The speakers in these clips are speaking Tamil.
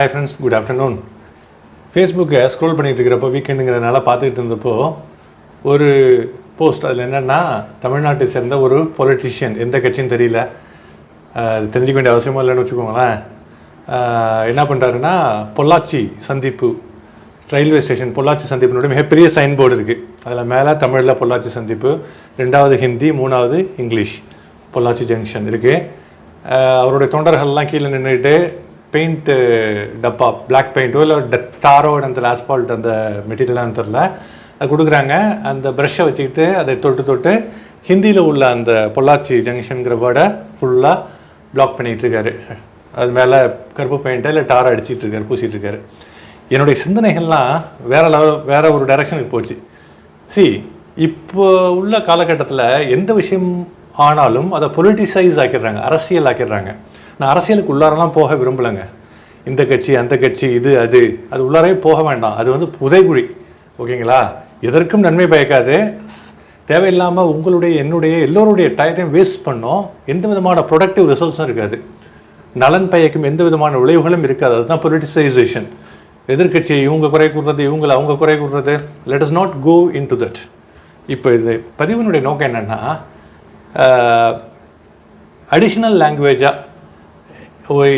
Hi friends, good afternoon. ஃபேஸ்புக்கை ஸ்க்ரோல் பண்ணிகிட்டு இருக்கிறப்போ வீக்கெண்டுங்கிறதுனால பார்த்துக்கிட்டு இருந்தப்போ ஒரு போஸ்ட், அதில் என்னென்னா தமிழ்நாட்டை சேர்ந்த ஒரு பொலிட்டிஷியன், எந்த கட்சின்னு தெரியல, அது தெரிஞ்சிக்க வேண்டிய அவசியமாக இல்லைன்னு வச்சுக்கோங்களேன். என்ன பண்ணுறாருன்னா, பொள்ளாச்சி சந்திப்பு ரயில்வே ஸ்டேஷன், பொள்ளாச்சி சந்திப்பினுடைய மிகப்பெரிய சைன் போர்டு இருக்குது. அதில் மேலே தமிழில் பொள்ளாச்சி சந்திப்பு, 2வது ஹிந்தி, 3வது இங்கிலீஷ், பொள்ளாச்சி ஜங்ஷன் இருக்குது. அவருடைய தொண்டர்கள்லாம் கீழே நின்றுட்டு பெயிண்ட்டு டப்பா, பிளாக் பெயிண்ட்டோ இல்லை டாரோ அந்த ஆஸ்பால்ட் அந்த மெட்டீரியலானு தெரில, அது கொடுக்குறாங்க. அந்த ப்ரஷ்ஷை வச்சுக்கிட்டு அதை தொட்டு ஹிந்தியில் உள்ள அந்த பொள்ளாச்சி ஜங்ஷனுங்கிற வேர்டை ஃபுல்லாக பிளாக் பண்ணிகிட்ருக்காரு. அது மேலே கருப்பு பெயிண்ட்டை இல்லை டாரோ அடிச்சிட்ருக்காரு, பூசிகிட்ருக்காரு. என்னுடைய சிந்தனைகள்லாம் வேறு ஒரு டைரெக்ஷனுக்கு போச்சு. இப்போ உள்ள காலகட்டத்தில் எந்த விஷயம் ஆனாலும் அதை பொலிட்டிசைஸ் ஆக்கிடுறாங்க, அரசியல் ஆக்கிடுறாங்க. நான் அரசியலுக்கு உள்ளாரெல்லாம் போக விரும்பலைங்க. இந்த கட்சி அந்த கட்சி இது அது உள்ளாரே போக வேண்டாம். அது வந்து புதைகுழி, ஓகேங்களா? எதற்கும் நன்மை பயக்காது. தேவையில்லாமல் உங்களுடைய என்னுடைய எல்லோருடைய டயத்தையும் வேஸ்ட் பண்ணோம். எந்த விதமான ப்ரொடக்டிவ் ரிசல்ட்ஸும் இருக்காது. நலன் பயக்கும் எந்த விதமான விளைவுகளும் இருக்காது. அதுதான் பொலிட்டிசைசேஷன். எதிர்கட்சியை இவங்க குறை கூடுறது, இவங்களை அவங்க குறை கூடுறது. Let us not go into that. இப்போ இது பதிவினுடைய நோக்கம் என்னென்னா, அடிஷ்னல் லாங்குவேஜாக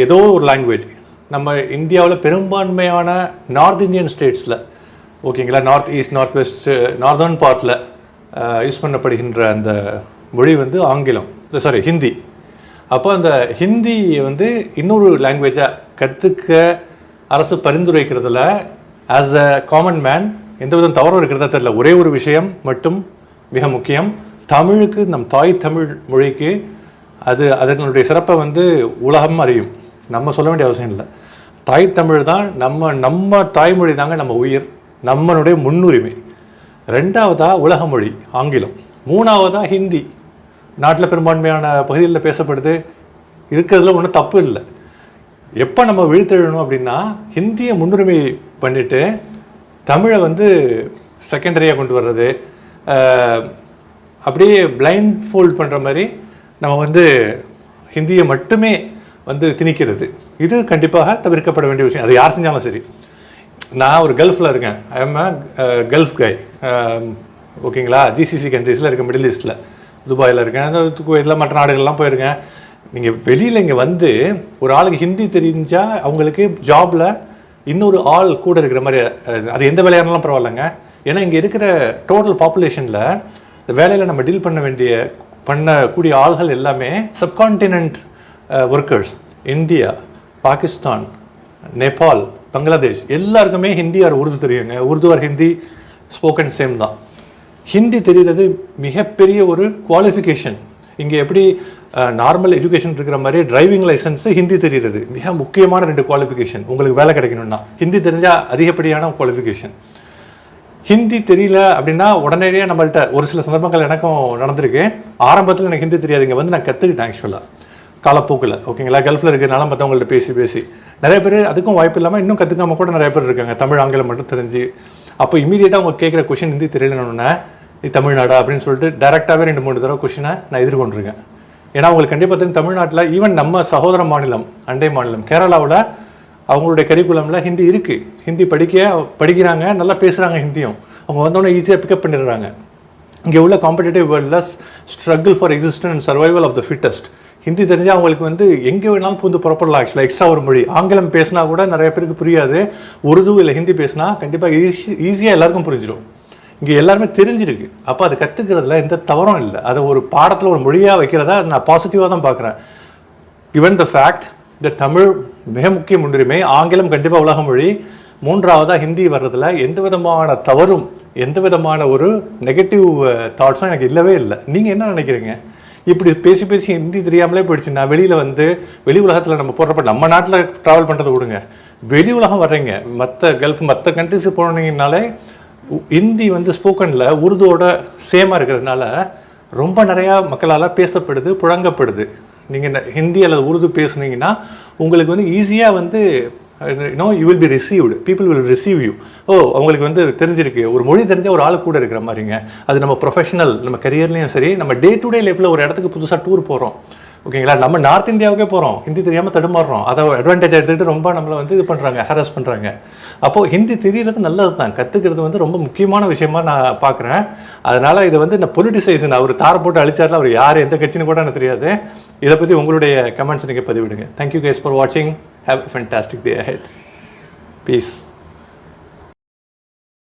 ஏதோ ஒரு லாங்குவேஜ் நம்ம இந்தியாவில் பெரும்பான்மையான நார்த் இந்தியன் ஸ்டேட்ஸில், ஓகேங்களா, north east, north west, northern பார்ட்டில் யூஸ் பண்ணப்படுகின்ற அந்த மொழி வந்து ஆங்கிலம், ஹிந்தி. அப்போ அந்த ஹிந்தி வந்து இன்னொரு லாங்குவேஜாக கற்றுக்க அரசு பரிந்துரைக்கிறதுல ஆஸ் அ காமன் மேன் எந்த விதம் தவறும் இருக்கிறதா தெரியல. ஒரே ஒரு விஷயம் மட்டும் மிக முக்கியம். தமிழுக்கு, நம் தாய் தமிழ் மொழிக்கு அதனுடைய சிறப்பை வந்து உலகம் அறியும். நம்ம சொல்ல வேண்டிய அவசியம் இல்லை. தாய் தமிழ் தான் நம்ம தாய்மொழி தாங்க நம்ம உயிர், நம்மளுடைய முன்னுரிமை. 2வதாக உலக மொழி ஆங்கிலம், 3வதாக ஹிந்தி. நாட்டில் பெரும்பான்மையான பகுதிகளில் பேசப்படுது, இருக்கிறதுல ஒன்றும் தப்பு இல்லை. எப்போ நம்ம விழித்தெழணும் அப்படின்னா, ஹிந்தியை முன்னுரிமை பண்ணிவிட்டு தமிழை வந்து செகண்டரியாக கொண்டு வர்றது, அப்படியே பிளைண்ட் ஃபோல்ட் பண்ணுற மாதிரி நம்ம வந்து ஹிந்தியை மட்டுமே வந்து திணிக்கிறது. இது கண்டிப்பாக தவிர்க்கப்பட வேண்டிய விஷயம். அது யார் செஞ்சாலும் சரி. நான் ஒரு கல்ஃபில் இருக்கேன், ஐ எம் கல்ஃப் கை, ஓகேங்களா. ஜிசிசி கண்ட்ரீஸில் இருக்கேன், மிடில் ஈஸ்ட்டில், துபாயில் இருக்கேன், குவைத்தில், மற்ற நாடுகள்லாம் போயிருக்கேன். நீங்கள் வெளியில் இங்கே வந்து ஒரு ஆளுக்கு ஹிந்தி தெரிஞ்சால் அவங்களுக்கு ஜாபில் இன்னொரு ஆள் கூட இருக்கிற மாதிரி, அது எந்த வேலையானாலும் பரவாயில்லைங்க. ஏன்னா இங்கே இருக்கிற டோட்டல் பாப்புலேஷனில் இந்த வேலையில் நம்ம டீல் பண்ணக்கூடிய ஆள்கள் எல்லாமே subcontinent workers. India, Pakistan, Nepal, Bangladesh, எல்லாருக்குமே ஹிந்தி ஆர் உருது தெரியுங்க. Urdu or Hindi spoken same தான். ஹிந்தி தெரிகிறது மிகப்பெரிய ஒரு குவாலிஃபிகேஷன். இங்கே எப்படி நார்மல் எஜுகேஷன் இருக்கிற மாதிரி டிரைவிங் லைசன்ஸு ஹிந்தி தெரிகிறது மிக முக்கியமான 2 குவாலிஃபிகேஷன். உங்களுக்கு வேலை கிடைக்கணும்னா ஹிந்தி தெரிஞ்சால் அதிகப்படியான குவாலிஃபிகேஷன். ஹிந்தி தெரியல அப்படின்னா உடனடியாக நம்மள்கிட்ட ஒரு சில சந்தர்ப்பங்கள் எனக்கும் நடந்திருக்கு. ஆரம்பத்தில் எனக்கு ஹிந்தி தெரியாது, இங்கே வந்து நான் கற்றுக்கிட்டேன் ஆக்சுவலாக காலப்போக்கில், ஓகேங்களா. கல்ஃபில் இருக்கிறனால மற்றவங்கள்ட்ட பேசி நிறைய பேர் அதுக்கும் வாய்ப்பு இல்லாமல் இன்னும் கற்றுக்காம கூட நிறைய பேர் இருக்காங்க, தமிழ் ஆங்கிலம் மட்டும் தெரிஞ்சு. அப்போ இமீடியட்டாக அவங்க கேட்குற கொஷின் ஹிந்தி தெரியலன்னு, நீ தமிழ்நாடா அப்படின்னு சொல்லிட்டு டேரெக்டாகவே 2-3 தடவை கொஷினை நான் எதிர்கொண்டிருக்கேன். ஏன்னா அவங்களுக்கு கண்டிப்பாக தெரியும் தமிழ்நாட்டில், ஈவன் நம்ம சகோதர மாநிலம், அண்டை மாநிலம் கேரளாவில் அவங்களுடைய கரிக்குலமில் ஹிந்தி இருக்குது. ஹிந்தி படிக்கிறாங்க, நல்லா பேசுகிறாங்க ஹிந்தியும். அவங்க வந்தோடனே ஈஸியாக பிக்கப் பண்ணிடுறாங்க. இங்கே உள்ள காம்படிட்டிவ் வேர்ல்டில் struggle for existence and survival of the fittest. Hindi தெரிஞ்சால் அவங்களுக்கு வந்து எங்கே வேணாலும் புரிந்து புறப்படலாம். ஆக்சுவலாக எக்ஸ்ட்ரா ஒரு மொழி ஆங்கிலம் பேசினா கூட நிறைய பேருக்கு புரியாது. உருது இல்லை ஹிந்தி பேசினா கண்டிப்பாக ஈஸியாக எல்லாருக்கும் புரிஞ்சிடும். இங்கே எல்லாருமே தெரிஞ்சிருக்கு. அப்போ அது கற்றுக்கிறதுல எந்த தவறும் இல்லை. அதை ஒரு பாடத்தில் ஒரு மொழியாக வைக்கிறதா நான் பாசிட்டிவாக தான் பார்க்குறேன். கிவன் த ஃபேக்ட் இந்த தமிழ் மிக முக்கிய முன்னுரிமை, ஆங்கிலம் கண்டிப்பாக உலக மொழி, 3வதாக ஹிந்தி வர்றதில் எந்த விதமான தவறும் எந்த விதமான ஒரு நெகட்டிவ் தாட்ஸும் எனக்கு இல்லவே இல்லை. நீங்கள் என்ன நினைக்கிறீங்க? இப்படி பேசி ஹிந்தி தெரியாமலே போயிடுச்சுன்னா வெளியில் வந்து வெளி உலகத்தில் நம்ம போடுறப்ப, நம்ம நாட்டில் ட்ராவல் பண்ணுறதை விடுங்க, வெளி உலகம் வர்றீங்க, மற்ற கண்ட்ரிஸுக்கு போனீங்கனாலே ஹிந்தி வந்து ஸ்போக்கனில் உருதுவோட சேமாக இருக்கிறதுனால ரொம்ப நிறையா மக்களால் பேசப்படுது, புழங்கப்படுது. நீங்கள் ஹிந்தி அல்லது உருது பேசுனீங்கன்னா உங்களுக்கு வந்து ஈஸியாக வந்து you will be received, people will receive you. அவங்களுக்கு வந்து தெரிஞ்சிருக்கு, ஒரு மொழி தெரிஞ்ச ஒரு ஆளு கூட இருக்கிற மாதிரிங்க. அது நம்ம ப்ரொஃபஷனல், நம்ம கரியர்லேயும் சரி, நம்ம டே டு டே லைஃப்பில் ஒரு இடத்துக்கு புதுசாக டூர் போகிறோம், ஓகேங்களா? நம்ம நார்த் இந்தியாவுக்கே போகிறோம், ஹிந்தி தெரியாமல் தடுமாறுறோம். அதை அட்வான்டேஜ் எடுத்துகிட்டு ரொம்ப நம்மளை வந்து இது பண்ணுறாங்க, ஹராஸ் பண்ணுறாங்க. அப்போது ஹிந்தி தெரியறது நல்லது தான், கற்றுக்கிறது வந்து ரொம்ப முக்கியமான விஷயமா நான் பார்க்குறேன். அதனால் இதை வந்து நான் பொலிட்டிசைஸ், அவர் தாரை போட்டு அழிச்சார்ல, அவர் யார் எந்த கட்சின்னு கூட எனக்கு தெரியாது. இதை பற்றி உங்களுடைய கமெண்ட்ஸ் நீங்கள் பதிவிடுங்க. தேங்க்யூ கைஸ் ஃபார் வாட்சிங். Have a fantastic day ahead. Peace.